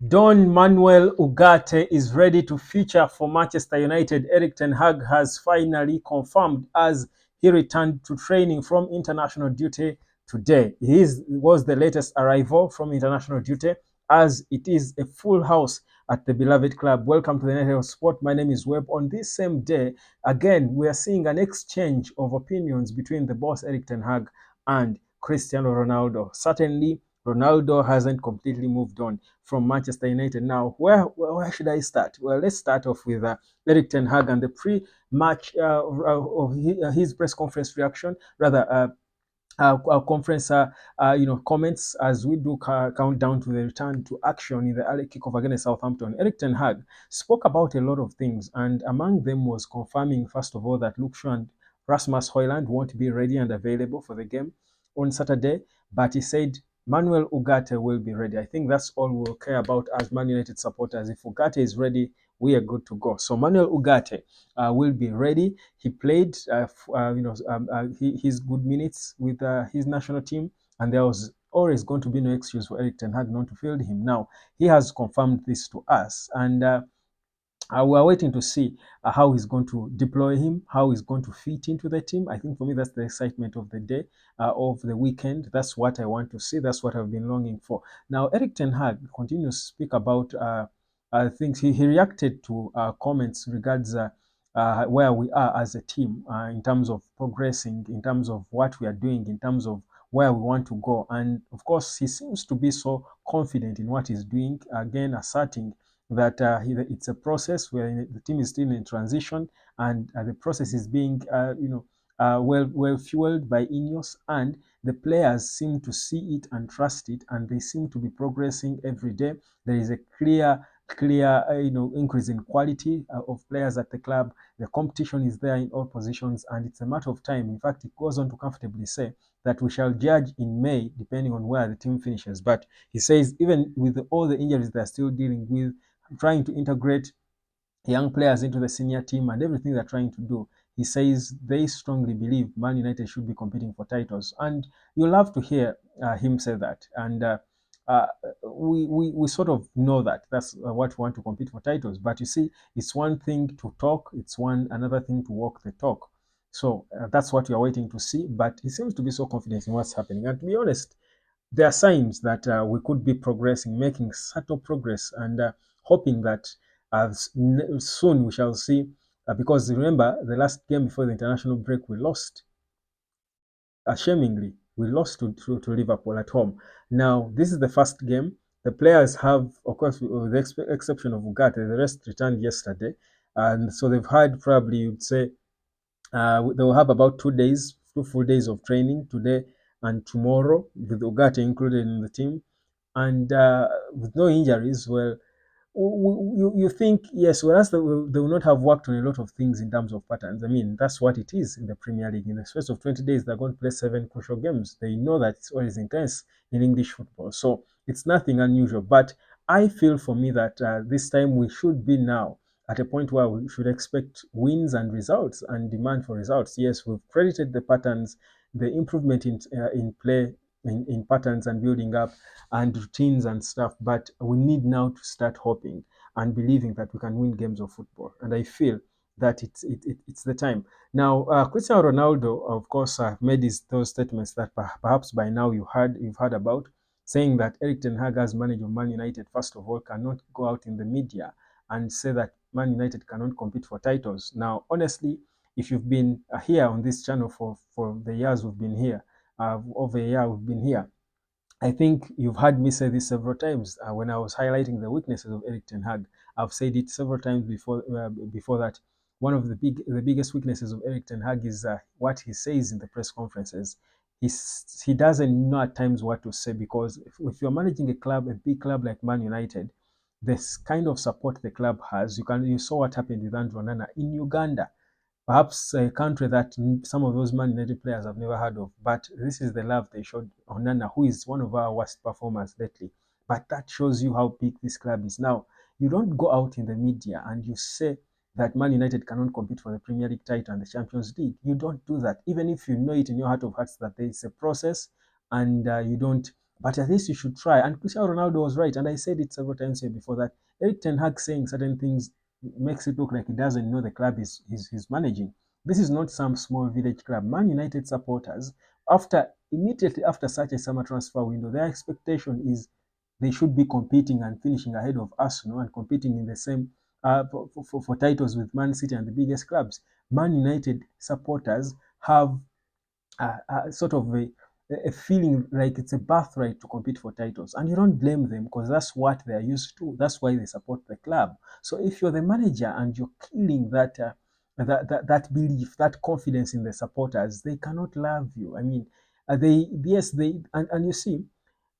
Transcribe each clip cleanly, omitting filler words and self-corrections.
Don Manuel Ugarte is ready to feature for Manchester United. Erik ten Hag has finally confirmed as he returned to training from international duty today. Was the latest arrival from international duty, as it is a full house at the beloved club. Welcome to the Night of Sport. My name is Webb. On this same day, again, we are seeing an exchange of opinions between the boss Erik ten Hag and Cristiano Ronaldo. Certainly, Ronaldo hasn't completely moved on from Manchester United. Now, where should I start? Well, let's start off with Erik ten Hag and the pre-match of his press conference reaction, rather conference comments as we do count down to the return to action in the early kickoff against Southampton. Erik ten Hag spoke about a lot of things, and among them was confirming, first of all, that Luke Shaw and Rasmus Højlund won't be ready and available for the game on Saturday, but he said Manuel Ugarte will be ready. I think that's all we'll care about as Man United supporters. If Ugarte is ready, we are good to go. So Manuel Ugarte will be ready. He played, his good minutes with his national team, and there was always going to be no excuse for Erik ten Hag not to field him. Now he has confirmed this to us, and we are waiting to see how he's going to deploy him, how he's going to fit into the team. I think for me, that's the excitement of the day, of the weekend. That's what I want to see. That's what I've been longing for. Now, Erik ten Hag continues to speak about things. He reacted to comments regards where we are as a team in terms of progressing, in terms of what we are doing, in terms of where we want to go. And of course, he seems to be so confident in what he's doing, again, asserting that it's a process where the team is still in transition, and the process is being well fueled by Ineos, and the players seem to see it and trust it, and they seem to be progressing every day. There is a clear increase in quality of players at the club. The competition is there in all positions, and it's a matter of time. In fact, it goes on to comfortably say that we shall judge in May depending on where the team finishes. But he says even with all the injuries they're still dealing with, trying to integrate young players into the senior team and everything they're trying to do, he says they strongly believe Man United should be competing for titles. And you'll love to hear him say that. And uh, we sort of know that that's what we want to compete for titles. But you see, it's one thing to talk, it's another thing to walk the talk. So that's what we are waiting to see. But he seems to be so confident in what's happening. And to be honest, there are signs that we could be progressing, making subtle progress, and hoping that soon we shall see. Because remember, the last game before the international break, we lost shamingly. We lost to Liverpool at home. Now, this is the first game. The players have, of course, with the exception of Ugarte, the rest returned yesterday. And so they've had probably, you'd say, they will have about 2 days, 2 full days of training today and tomorrow, with Ugarte included in the team. And with no injuries, well, you think, yes, whereas they will not have worked on a lot of things in terms of patterns. I mean, that's what it is in the Premier League. In the space of 20 days, they're going to play 7 crucial games. They know that it's always intense in English football. So it's nothing unusual. But I feel for me that this time we should be now at a point where we should expect wins and results and demand for results. Yes, we've credited the patterns, the improvement in play, in patterns and building up and routines and stuff, but we need now to start hoping and believing that we can win games of football. And I feel that it's the time. Now, Cristiano Ronaldo, of course, made those statements that perhaps by now you've heard about, saying that Erik ten Hag, as manager of Man United, first of all, cannot go out in the media and say that Man United cannot compete for titles. Now, honestly, if you've been here on this channel for the years we've been here, over a year we've been here, I think you've heard me say this several times when I was highlighting the weaknesses of Erik ten Hag. I've said it several times before that. One of the biggest weaknesses of Erik ten Hag is what he says in the press conferences. He doesn't know at times what to say, because if you're managing a club, a big club like Man United, this kind of support the club has, you saw what happened with Andrew Onana in Uganda. Perhaps a country that some of those Man United players have never heard of. But this is the love they showed Onana, who is one of our worst performers lately. But that shows you how big this club is. Now, you don't go out in the media and you say that Man United cannot compete for the Premier League title and the Champions League. You don't do that, even if you know it in your heart of hearts that there is a process, and you don't But at least you should try. And Cristiano Ronaldo was right, and I said it several times here before that Eric Ten Hag saying certain things makes it look like he doesn't know the club he's managing. This is not some small village club. Man United supporters, immediately after such a summer transfer window, their expectation is they should be competing and finishing ahead of Arsenal and competing in the same for titles with Man City and the biggest clubs. Man United supporters have sort of a feeling like it's a birthright to compete for titles. And you don't blame them because that's what they're used to. That's why they support the club. So if you're the manager and you're killing that belief, that confidence in the supporters, they cannot love you. I mean, and you see,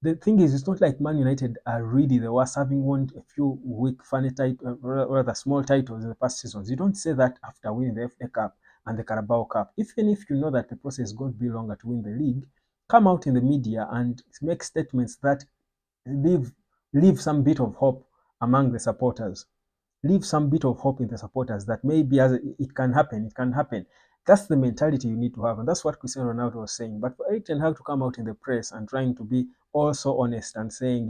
the thing is, it's not like Man United are really the worst, having won a few weak, funny titles, rather small titles in the past seasons. You don't say that after winning the FA Cup and the Carabao Cup. Even if you know that the process is going to be longer to win the league, come out in the media and make statements that leave leave some bit of hope among the supporters, leave some bit of hope in the supporters that maybe as it can happen, it can happen. That's the mentality you need to have, and that's what Cristiano Ronaldo was saying. But for Eric Ten Hag to come out in the press and trying to be also honest and saying,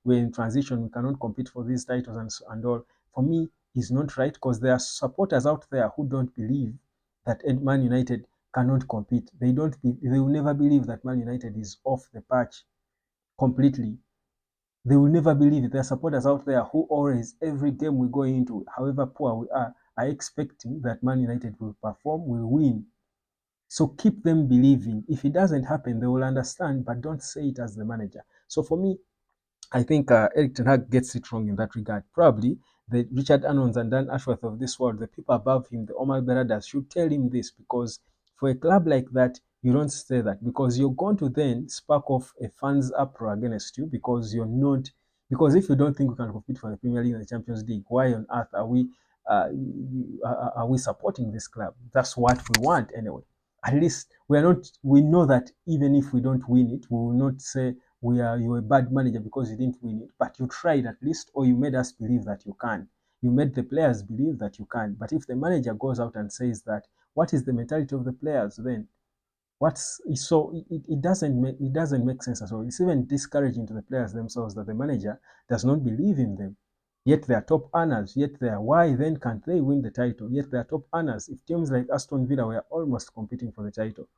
we're in transition, we cannot compete for these titles and all, for me, is not right because there are supporters out there who don't believe that Man United cannot compete. They will never believe that Man United is off the patch completely. They will never believe it. There are supporters out there who always, every game we go into, however poor we are expecting that Man United will perform, will win. So keep them believing. If it doesn't happen, they will understand, but don't say it as the manager. So for me, I think Eric Ten Hag gets it wrong in that regard. Probably the Richard Arnons and Dan Ashworth of this world, the people above him, the Omar Beradas, should tell him this, because for a club like that, you don't say that, because you're going to then spark off a fans uproar against you, because you're not. Because if you don't think we can compete for the Premier League and the Champions League, why on earth are we supporting this club? That's what we want anyway. At least we are not. We know that even if we don't win it, we will not say you're a bad manager because you didn't win it, but you tried at least, or you made us believe that you can. You made the players believe that you can. But if the manager goes out and says that, what is the mentality of the players then? It doesn't make sense at all. It's even discouraging to the players themselves that the manager does not believe in them. Yet they are top earners. Yet they are why then can't they win the title? Yet they are top earners. If teams like Aston Villa were almost competing for the title,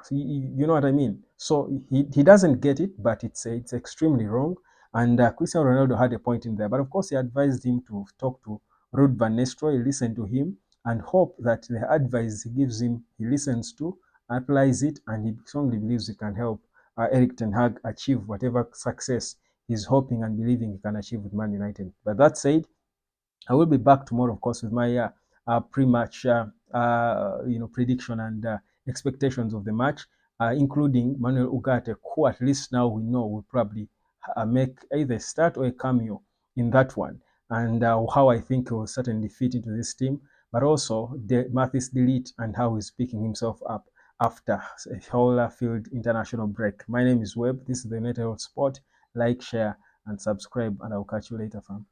you know what I mean? So he doesn't get it, but it's extremely wrong. And Cristiano Ronaldo had a point in there. But of course, he advised him to talk to Ruud van Nistelrooy, listen to him, and hope that the advice he gives him, he listens to, applies it, and he strongly believes it can help Eric Ten Hag achieve whatever success he's hoping and believing he can achieve with Man United. But that said, I will be back tomorrow, of course, with my pre-match, prediction and expectations of the match, including Manuel Ugarte, who at least now we know will probably make either start or a cameo in that one, and how I think he will certainly fit into this team, but also Mathis Delete and how he's picking himself up after a whole field international break. My name is Webb. This is the United Sport. Like, share, and subscribe, and I'll catch you later, fam.